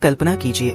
कल्पना कीजिए,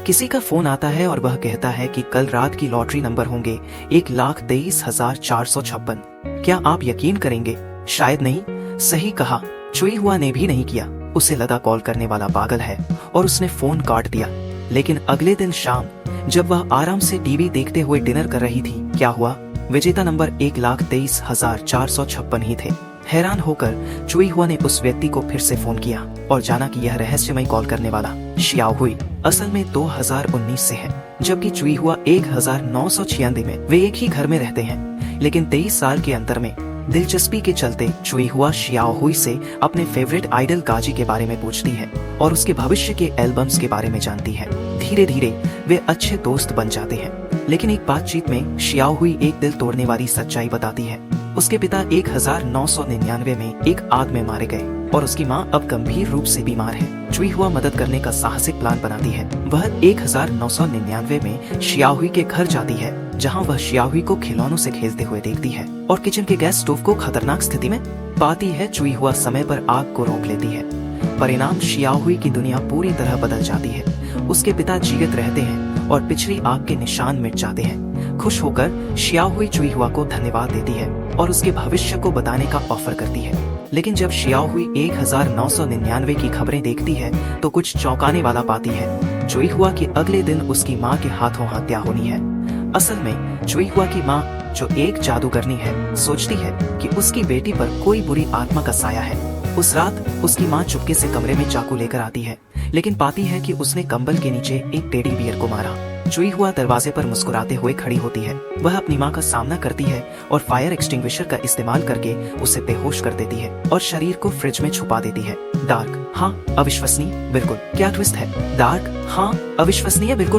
किसी का फोन आता है और वह कहता है कि कल रात की लॉटरी नंबर होंगे 1,23,456। क्या आप यकीन करेंगे? शायद नहीं। सही कहा, चुई हुआ ने भी नहीं किया। उसे लगा कॉल करने वाला पागल है और उसने फोन काट दिया। लेकिन अगले दिन शाम जब वह आराम से टीवी देखते हुए डिनर कर रही थी, क्या हुआ? विजेता नंबर 1,23,456 ही थे। हैरान होकर चुई हुआ ने उस व्यक्ति को फिर से फोन किया और जाना कि यह रहस्यमय कॉल करने वाला शियाओ हुई असल में 2019 से है, जबकि चुई हुआ 1996 में। वे एक ही घर में रहते हैं, लेकिन 23 साल के अंतर में। दिलचस्पी के चलते चुई हुआ शियाओ हुई से अपने फेवरेट आइडल काजी के बारे में पूछती है और उसके भविष्य के एल्बम्स के बारे में जानती है। धीरे धीरे वे अच्छे दोस्त बन जाते हैं। लेकिन एक बातचीत में शियाओ हुई एक दिल तोड़ने वाली सच्चाई बताती है। उसके पिता 1999 में एक आग में मारे गए और उसकी मां अब गंभीर रूप से बीमार है। चुई हुआ मदद करने का साहसिक प्लान बनाती है। वह 1999 में शियाओहुई के घर जाती है, जहां वह शियाओहुई को खिलौनों से खेलते हुए देखती है और किचन के गैस स्टोव को खतरनाक स्थिति में पाती है। चुई हुआ समय पर आग को रोक लेती है। परिणाम, शियाओहुई की दुनिया पूरी तरह बदल जाती है। उसके पिता जीवित रहते हैं और पिछली आग के निशान मिट जाते हैं। खुश होकर शियाओहुई चुई हुआ को धन्यवाद देती है और उसके भविष्य को बताने का ऑफर करती है। लेकिन जब शियाओहुई 1999 की खबरें देखती है तो कुछ चौंकाने वाला पाती है। चुई हुआ की अगले दिन उसकी मां के हाथों हत्या होनी है। असल में चुई हुआ की मां, जो एक जादूगरनी है, सोचती है कि उसकी बेटी पर कोई बुरी आत्मा का साया है। उस रात उसकी मां चुपके से कमरे में चाकू लेकर आती है, लेकिन पाती है कि उसने कंबल के नीचे एक टेडी बियर को मारा। चुई हुआ दरवाजे पर मुस्कुराते हुए खड़ी होती है। वह अपनी मां का सामना करती है और फायर एक्सटिंग्विशर का इस्तेमाल करके उसे बेहोश कर देती है और शरीर को फ्रिज में छुपा देती है। डार्क, हाँ अविश्वसनीय, बिल्कुल। क्या ट्विस्ट है? डार्क, हाँ अविश्वसनीय, बिल्कुल।